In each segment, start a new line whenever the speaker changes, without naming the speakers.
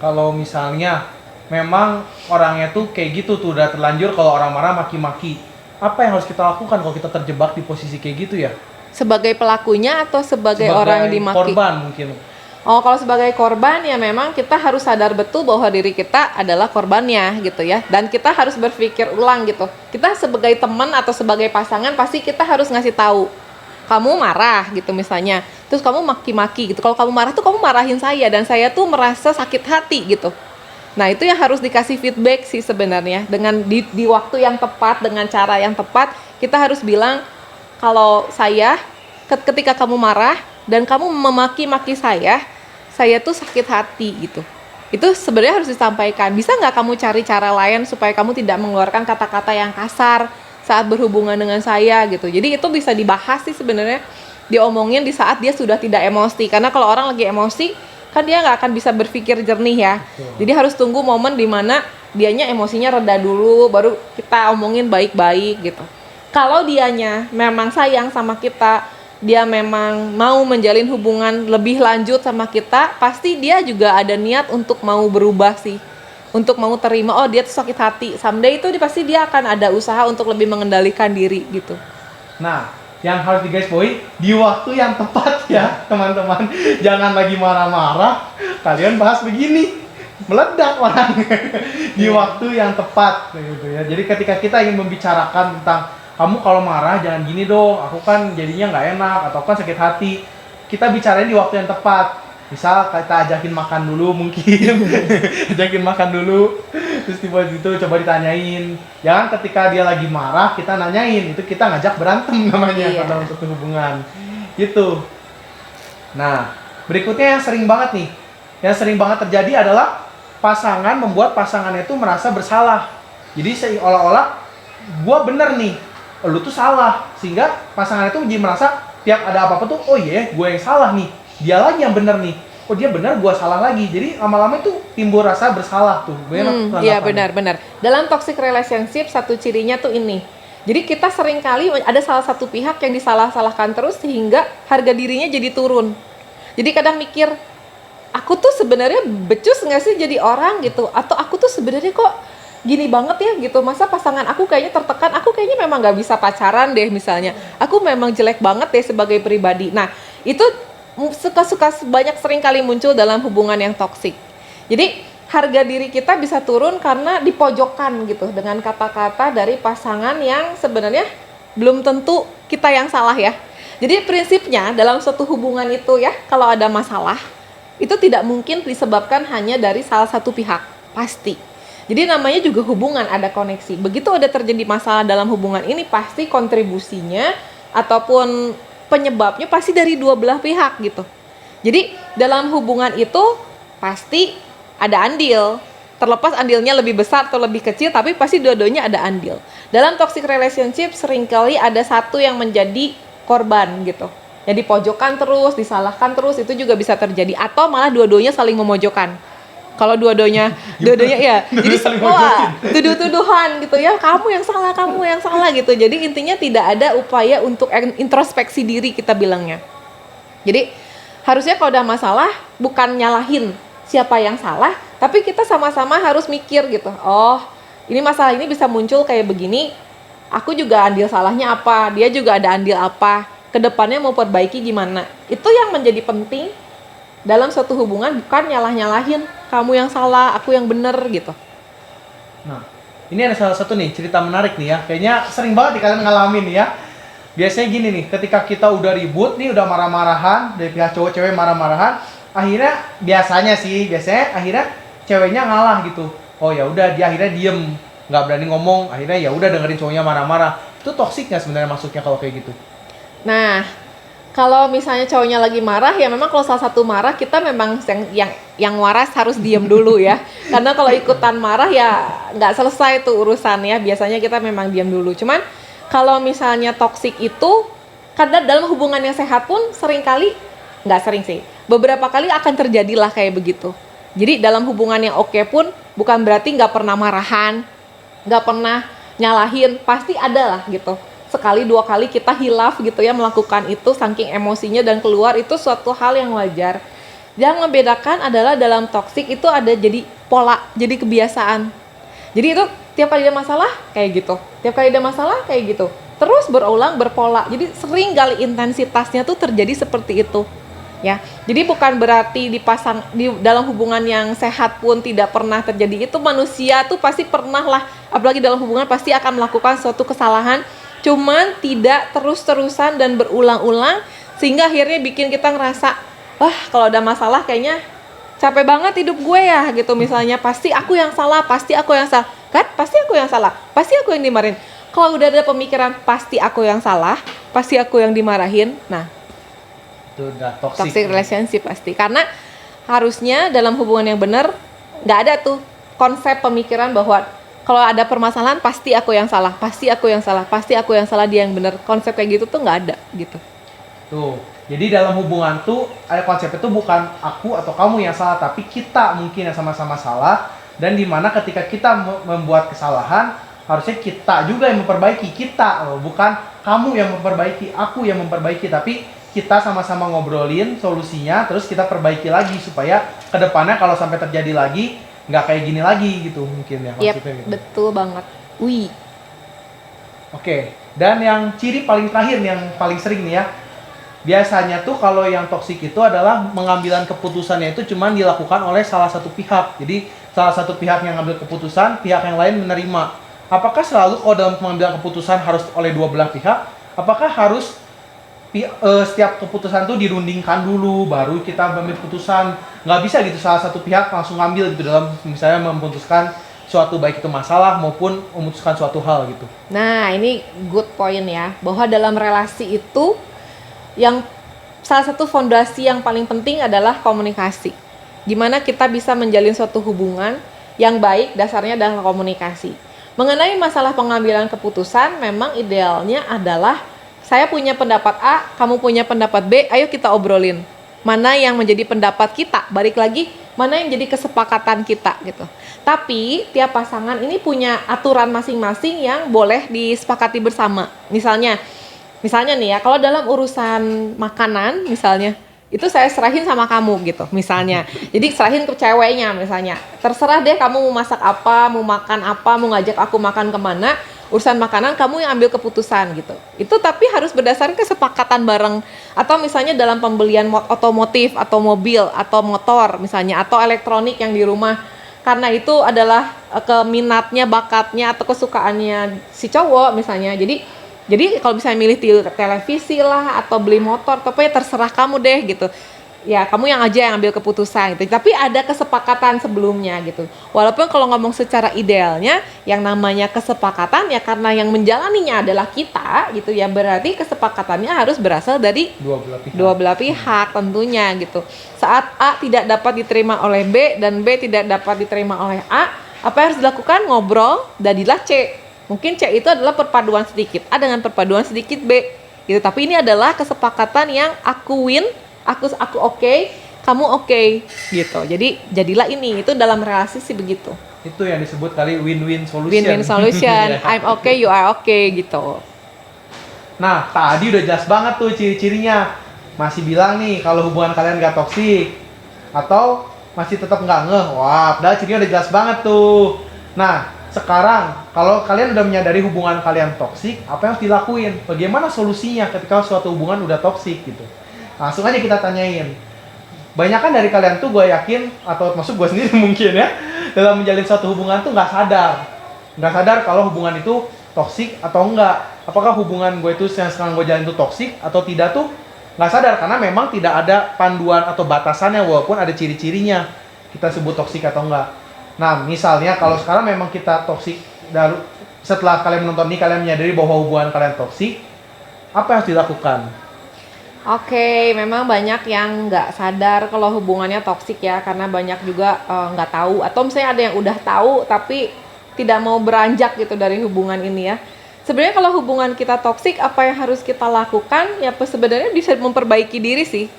kalau misalnya memang orangnya tuh kayak gitu tuh, udah terlanjur kalau orang marah maki-maki. Apa yang harus kita lakukan kalau kita terjebak di posisi kayak gitu ya?
Sebagai pelakunya atau sebagai orang yang dimaki?
Korban mungkin.
Oh, kalau sebagai korban ya memang kita harus sadar betul bahwa diri kita adalah korbannya gitu ya. Dan kita harus berpikir ulang gitu. Kita sebagai teman atau sebagai pasangan pasti kita harus ngasih tahu. Kamu marah gitu misalnya. Terus kamu maki-maki gitu. Kalau kamu marah tuh kamu marahin saya dan saya tuh merasa sakit hati gitu. Nah, itu yang harus dikasih feedback sih sebenarnya. Dengan di waktu yang tepat, dengan cara yang tepat, kita harus bilang kalau saya ketika kamu marah dan kamu memaki-maki saya tuh sakit hati gitu. Itu sebenarnya harus disampaikan. Bisa nggak kamu cari cara lain supaya kamu tidak mengeluarkan kata-kata yang kasar saat berhubungan dengan saya gitu. Jadi itu bisa dibahas sih sebenarnya, diomongin di saat dia sudah tidak emosi. Karena kalau orang lagi emosi, kan dia nggak akan bisa berpikir jernih ya. Jadi harus tunggu momen dimana dianya emosinya reda dulu, baru kita omongin baik-baik gitu. Kalau dianya memang sayang sama kita, dia memang mau menjalin hubungan lebih lanjut sama kita, pasti dia juga ada niat untuk mau berubah sih, untuk mau terima, oh dia tuh sakit hati, someday itu pasti dia akan ada usaha untuk lebih mengendalikan diri gitu.
Nah, yang harus digarisbawahi di waktu yang tepat ya teman-teman. Jangan lagi marah-marah kalian bahas begini, meledak orang. Di waktu yang tepat gitu ya. Jadi ketika kita ingin membicarakan tentang kamu kalau marah jangan gini dong, aku kan jadinya nggak enak atau kan sakit hati, kita bicarain di waktu yang tepat. Misal kita ajakin makan dulu mungkin. Ajakin makan dulu, terus tiba-tiba itu coba ditanyain. Jangan ketika dia lagi marah kita nanyain, itu kita ngajak berantem namanya dalam suatu hubungan gitu. Nah, berikutnya yang sering banget nih, yang sering banget terjadi adalah pasangan membuat pasangannya itu merasa bersalah. Jadi seolah-olah gua bener nih, lu tuh salah, sehingga pasangan itu jadi merasa tiap ada apa-apa tuh, oh iya, gue yang salah nih, dia lagi yang bener nih, oh dia bener, gue salah lagi. Jadi lama-lama itu timbul rasa bersalah tuh.
Iya benar-benar. Dalam toxic relationship satu cirinya tuh ini. Jadi kita sering kali ada salah satu pihak yang disalah-salahkan terus sehingga harga dirinya jadi turun. Jadi kadang mikir, aku tuh sebenarnya becus nggak sih jadi orang gitu, atau aku tuh sebenarnya kok gini banget ya gitu, masa pasangan aku kayaknya tertekan, aku kayaknya memang nggak bisa pacaran deh misalnya, aku memang jelek banget deh sebagai pribadi. Nah itu suka banyak sering kali muncul dalam hubungan yang toksik. Jadi harga diri kita bisa turun karena dipojokkan gitu dengan kata-kata dari pasangan yang sebenarnya belum tentu kita yang salah ya. Jadi prinsipnya dalam suatu hubungan itu ya, kalau ada masalah itu tidak mungkin disebabkan hanya dari salah satu pihak, pasti. Jadi namanya juga hubungan, ada koneksi. Begitu ada terjadi masalah dalam hubungan ini, pasti kontribusinya ataupun penyebabnya pasti dari dua belah pihak gitu. Jadi dalam hubungan itu pasti ada andil. Terlepas andilnya lebih besar atau lebih kecil, tapi pasti dua-duanya ada andil. Dalam toxic relationship seringkali ada satu yang menjadi korban gitu. Yang dipojokkan terus, disalahkan terus, itu juga bisa terjadi. Atau malah dua-duanya saling memojokkan. Kalau dua-duanya ya, jadi semua tuduh-tuduhan gitu ya, kamu yang salah gitu. Jadi intinya tidak ada upaya untuk introspeksi diri kita bilangnya. Jadi harusnya kalau ada masalah bukan nyalahin siapa yang salah, tapi kita sama-sama harus mikir gitu. Oh, ini masalah ini bisa muncul kayak begini. Aku juga andil salahnya apa, dia juga ada andil apa. Kedepannya mau perbaiki gimana? Itu yang menjadi penting dalam suatu hubungan, bukan nyalah-nyalahin kamu yang salah, aku yang bener gitu.
Nah, ini ada salah satu nih cerita menarik nih ya. Kayaknya sering banget nih kalian ngalamin nih ya. Biasanya gini nih, ketika kita udah ribut nih, udah marah-marahan, dari pihak cowok cewek marah-marahan, akhirnya biasanya akhirnya ceweknya ngalah gitu. Oh ya udah, dia akhirnya diem, nggak berani ngomong, akhirnya ya udah dengerin cowoknya marah-marah. Itu toksik nggak sebenarnya maksudnya kalau kayak gitu?
Nah, kalau misalnya cowoknya lagi marah, ya memang kalau salah satu marah, kita memang yang waras harus diem dulu ya. Karena kalau ikutan marah ya nggak selesai tuh urusannya. Biasanya kita memang diem dulu. Cuman kalau misalnya toksik itu, karena dalam hubungan yang sehat pun seringkali, nggak sering sih, beberapa kali akan terjadilah kayak begitu. Jadi dalam hubungan yang oke pun bukan berarti nggak pernah marahan, nggak pernah nyalahin, pasti ada lah gitu. Sekali dua kali kita hilaf gitu ya melakukan itu saking emosinya dan keluar, itu suatu hal yang wajar. Yang membedakan adalah dalam toksik itu ada jadi pola, jadi kebiasaan. Jadi itu tiap kali ada masalah kayak gitu, tiap kali ada masalah kayak gitu, terus berulang berpola. Jadi sering kali intensitasnya tuh terjadi seperti itu. Ya, jadi bukan berarti dipasang di dalam hubungan yang sehat pun tidak pernah terjadi itu. Manusia tuh pasti pernah lah, apalagi dalam hubungan pasti akan melakukan suatu kesalahan, cuman tidak terus-terusan dan berulang-ulang sehingga akhirnya bikin kita ngerasa, wah kalau ada masalah kayaknya capek banget hidup gue ya gitu. Misalnya pasti aku yang salah, pasti aku yang salah, kan pasti aku yang salah, pasti aku yang dimarahin. Kalau udah ada pemikiran pasti aku yang salah, pasti aku yang dimarahin, nah
Itu udah
toxic relationship pasti. Karena harusnya dalam hubungan yang benar nggak ada tuh konsep pemikiran bahwa kalau ada permasalahan pasti aku yang salah, pasti aku yang salah, pasti aku yang salah, dia yang benar. Konsep kayak gitu tuh nggak ada gitu.
Tuh, jadi dalam hubungan tuh ada konsep itu bukan aku atau kamu yang salah, tapi kita mungkin yang sama-sama salah. Dan dimana ketika kita membuat kesalahan, harusnya kita juga yang memperbaiki, kita loh, bukan kamu yang memperbaiki, aku yang memperbaiki, tapi kita sama-sama ngobrolin solusinya, terus kita perbaiki lagi supaya kedepannya kalau sampai terjadi lagi nggak kayak gini lagi gitu mungkin ya
Yep,
maksudnya gitu.
betul banget. Wih,
Oke, dan yang ciri paling terakhir yang paling sering nih ya, biasanya tuh kalau yang toksik itu adalah pengambilan keputusannya itu cuma dilakukan oleh salah satu pihak. Jadi salah satu pihak yang ngambil keputusan, pihak yang lain menerima. Apakah selalu kalau dalam pengambilan keputusan harus oleh dua belah pihak? Apakah harus setiap keputusan tuh dirundingkan dulu baru kita ambil keputusan? Nggak bisa gitu salah satu pihak langsung ngambil gitu dalam misalnya memutuskan suatu, baik itu masalah maupun memutuskan suatu hal gitu.
nah ini good point ya, bahwa dalam relasi itu yang salah satu fondasi yang paling penting adalah komunikasi. Gimana kita bisa menjalin suatu hubungan yang baik dasarnya adalah komunikasi. Mengenai masalah pengambilan keputusan, memang idealnya adalah saya punya pendapat A, kamu punya pendapat B, ayo kita obrolin. Mana yang menjadi pendapat kita, balik lagi, mana yang jadi kesepakatan kita gitu. Tapi tiap pasangan ini punya aturan masing-masing yang boleh disepakati bersama. Misalnya nih ya, kalau dalam urusan makanan misalnya, itu saya serahin sama kamu gitu misalnya. Jadi serahin ke ceweknya misalnya. Terserah deh kamu mau masak apa, mau makan apa, mau ngajak aku makan kemana. Urusan makanan kamu yang ambil keputusan gitu. Itu tapi harus berdasarkan kesepakatan bareng. Atau misalnya dalam pembelian otomotif atau mobil atau motor misalnya, atau elektronik yang di rumah. Karena itu adalah keminatnya, bakatnya atau kesukaannya si cowok misalnya. Jadi kalau misalnya milih televisi lah atau beli motor, tapi terserah kamu deh gitu. Ya kamu yang aja yang ambil keputusan gitu. Tapi ada kesepakatan sebelumnya gitu. Walaupun kalau ngomong secara idealnya, yang namanya kesepakatan ya karena yang menjalaninya adalah kita gitu ya, berarti kesepakatannya harus berasal dari dua belah pihak tentunya gitu. Saat A tidak dapat diterima oleh B dan B tidak dapat diterima oleh A, apa yang harus dilakukan? Ngobrol, jadilah C. Mungkin C itu adalah perpaduan sedikit A dengan perpaduan sedikit B gitu. Tapi ini adalah kesepakatan yang aku win, aku oke, kamu oke gitu. Jadi jadilah ini, itu dalam relasi sih begitu.
Itu yang disebut kali win-win solution.
Win-win solution. I'm okay, you are okay gitu.
Nah, tadi udah jelas banget tuh ciri-cirinya. Masih bilang nih kalau hubungan kalian gak toksik atau masih tetap nggak ngeh. Wah, padahal cirinya udah jelas banget tuh. Nah, sekarang kalau kalian udah menyadari hubungan kalian toksik, apa yang harus dilakuin? Bagaimana solusinya ketika suatu hubungan udah toksik gitu? Langsung aja kita tanyain. Banyakan dari kalian tuh gue yakin, atau maksud gue sendiri mungkin ya, dalam menjalin suatu hubungan tuh nggak sadar kalau hubungan itu toksik atau enggak. Apakah hubungan gue itu yang sekarang gue jalin itu toksik atau tidak tuh nggak sadar, karena memang tidak ada panduan atau batasannya walaupun ada ciri-cirinya kita sebut toksik atau enggak. Nah, misalnya kalau sekarang memang kita toksik, setelah kalian menonton ini kalian menyadari bahwa hubungan kalian toksik, apa yang harus dilakukan?
Oke, memang banyak yang nggak sadar kalau hubungannya toksik ya, karena banyak juga nggak tahu, atau misalnya ada yang udah tahu tapi tidak mau beranjak gitu dari hubungan ini ya. Sebenarnya kalau hubungan kita toksik, apa yang harus kita lakukan? Ya sebenarnya bisa memperbaiki diri sih.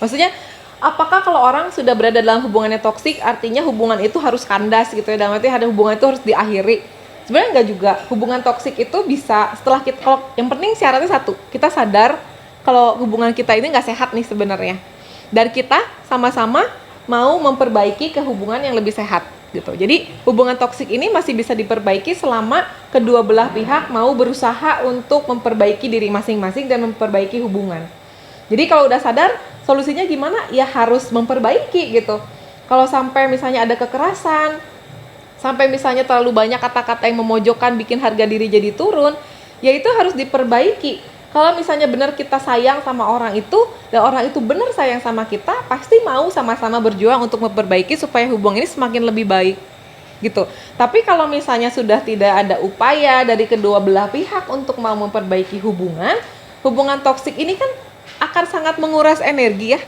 Maksudnya, apakah kalau orang sudah berada dalam hubungannya toksik, artinya hubungan itu harus kandas gitu ya? Dalam arti ada hubungan itu harus diakhiri. Sebenarnya nggak juga. Hubungan toksik itu bisa setelah kita, kalau yang penting syaratnya satu, kita sadar kalau hubungan kita ini nggak sehat nih sebenarnya. Dan kita sama-sama mau memperbaiki ke hubungan yang lebih sehat gitu. Jadi hubungan toksik ini masih bisa diperbaiki selama kedua belah pihak mau berusaha untuk memperbaiki diri masing-masing dan memperbaiki hubungan. Jadi kalau udah sadar solusinya gimana? Ya harus memperbaiki gitu. Kalau sampai misalnya ada kekerasan, sampai misalnya terlalu banyak kata-kata yang memojokkan bikin harga diri jadi turun, ya itu harus diperbaiki. Kalau misalnya benar kita sayang sama orang itu, dan orang itu benar sayang sama kita, pasti mau sama-sama berjuang untuk memperbaiki supaya hubungan ini semakin lebih baik gitu. Tapi kalau misalnya sudah tidak ada upaya dari kedua belah pihak untuk mau memperbaiki hubungan toksik ini kan akan sangat menguras energi ya.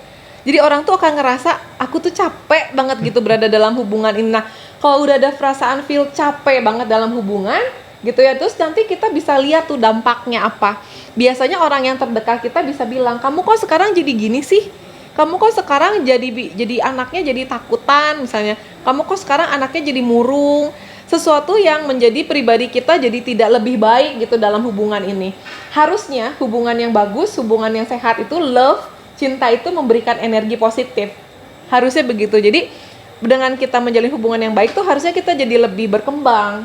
Jadi orang tuh akan ngerasa aku tuh capek banget gitu berada dalam hubungan ini. Nah, kalau udah ada perasaan feel capek banget dalam hubungan gitu ya, terus nanti kita bisa lihat tuh dampaknya apa. Biasanya orang yang terdekat kita bisa bilang, kamu kok sekarang jadi gini sih? Kamu kok sekarang jadi anaknya jadi takutan misalnya. Kamu kok sekarang anaknya jadi murung. Sesuatu yang menjadi pribadi kita jadi tidak lebih baik gitu dalam hubungan ini. Harusnya hubungan yang bagus, hubungan yang sehat itu love, cinta itu memberikan energi positif. Harusnya begitu. Jadi dengan kita menjalin hubungan yang baik tuh harusnya kita jadi lebih berkembang.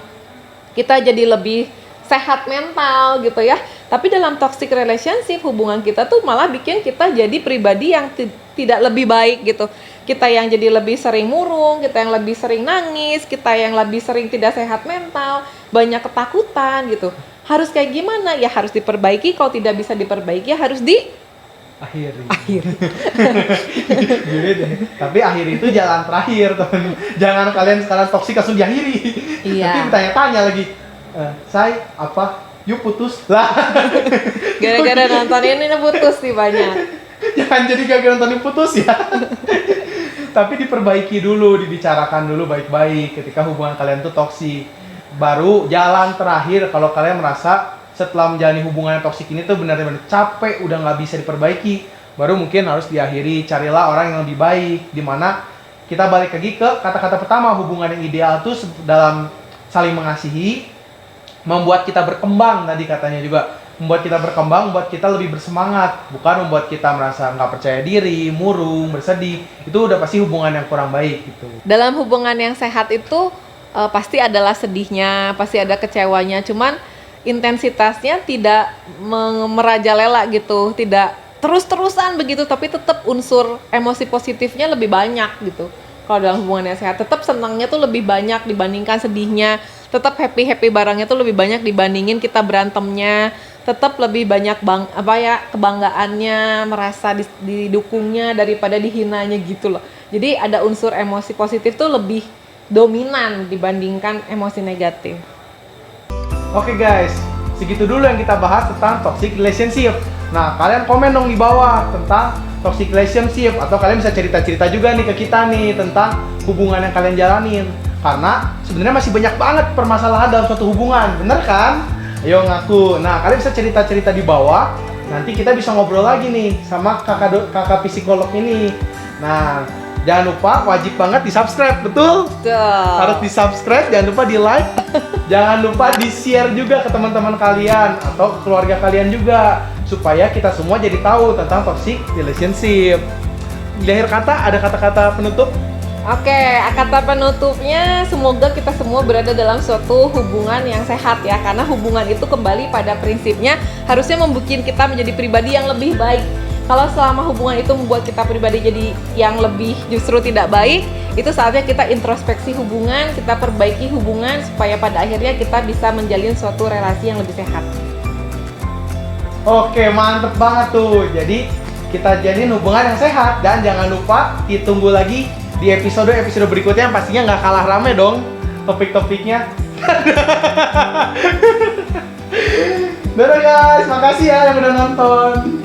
Kita jadi lebih sehat mental gitu ya. Tapi dalam toxic relationship, hubungan kita tuh malah bikin kita jadi pribadi yang tidak lebih baik gitu. Kita yang jadi lebih sering murung, kita yang lebih sering nangis, kita yang lebih sering tidak sehat mental, banyak ketakutan gitu. Harus kayak gimana? Ya harus diperbaiki. Kalau tidak bisa diperbaiki ya harus
akhiri.
Akhiri.
deh. Tapi akhir itu jalan terakhir, teman. Jangan kalian sekarang toksik langsung diakhiri.
Iya.
Nanti bertanya-tanya lagi. Say, apa? Yuk putus lah.
Gara-gara nonton ini putus nih banyak.
Jangan jadi gara-gara nonton ini putus ya. Tapi diperbaiki dulu, dibicarakan dulu baik-baik ketika hubungan kalian tuh toksik. Baru jalan terakhir kalau kalian merasa setelah menjalani hubungan yang toksik ini tuh benar-benar capek, udah nggak bisa diperbaiki, baru mungkin harus diakhiri. Carilah orang yang lebih baik, dimana kita balik lagi ke kata-kata pertama, hubungan yang ideal tuh dalam saling mengasihi, membuat kita berkembang. Tadi katanya juga membuat kita berkembang, membuat kita lebih bersemangat, bukan membuat kita merasa nggak percaya diri, murung, bersedih. Itu udah pasti hubungan yang kurang baik gitu.
Dalam hubungan yang sehat itu pasti adalah sedihnya, pasti ada kecewanya, cuman intensitasnya tidak merajalela gitu, tidak terus-terusan begitu, tapi tetap unsur emosi positifnya lebih banyak gitu. Kalau dalam hubungan yang sehat, tetap senangnya tuh lebih banyak dibandingkan sedihnya, tetap happy barangnya tuh lebih banyak dibandingin kita berantemnya, tetap lebih banyak kebanggaannya, merasa didukungnya daripada dihinanya gitu loh. Jadi ada unsur emosi positif tuh lebih dominan dibandingkan emosi negatif.
Oke guys, segitu dulu yang kita bahas tentang toxic relationship. Nah, kalian komen dong di bawah tentang toxic relationship, atau kalian bisa cerita-cerita juga nih ke kita nih tentang hubungan yang kalian jalanin. Karena sebenarnya masih banyak banget permasalahan dalam suatu hubungan, bener kan? Ayo ngaku. Nah, kalian bisa cerita-cerita di bawah. Nanti kita bisa ngobrol lagi nih sama kakak psikolog ini. Nah, jangan lupa wajib banget di-subscribe, betul? Harus di-subscribe, jangan lupa di-like. Jangan lupa di-share juga ke teman-teman kalian atau ke keluarga kalian juga, supaya kita semua jadi tahu tentang toxic relationship. Di akhir kata, ada kata-kata penutup?
Oke, kata penutupnya semoga kita semua berada dalam suatu hubungan yang sehat ya. Karena hubungan itu kembali pada prinsipnya harusnya membuat kita menjadi pribadi yang lebih baik. Kalau selama hubungan itu membuat kita pribadi jadi yang lebih justru tidak baik, itu saatnya kita introspeksi hubungan, kita perbaiki hubungan supaya pada akhirnya kita bisa menjalin suatu relasi yang lebih sehat.
Oke, mantep banget tuh. Jadi kita jalin hubungan yang sehat, dan jangan lupa ditunggu lagi di episode berikutnya yang pastinya nggak kalah rame dong topik-topiknya. Dadah guys, makasih ya yang udah nonton.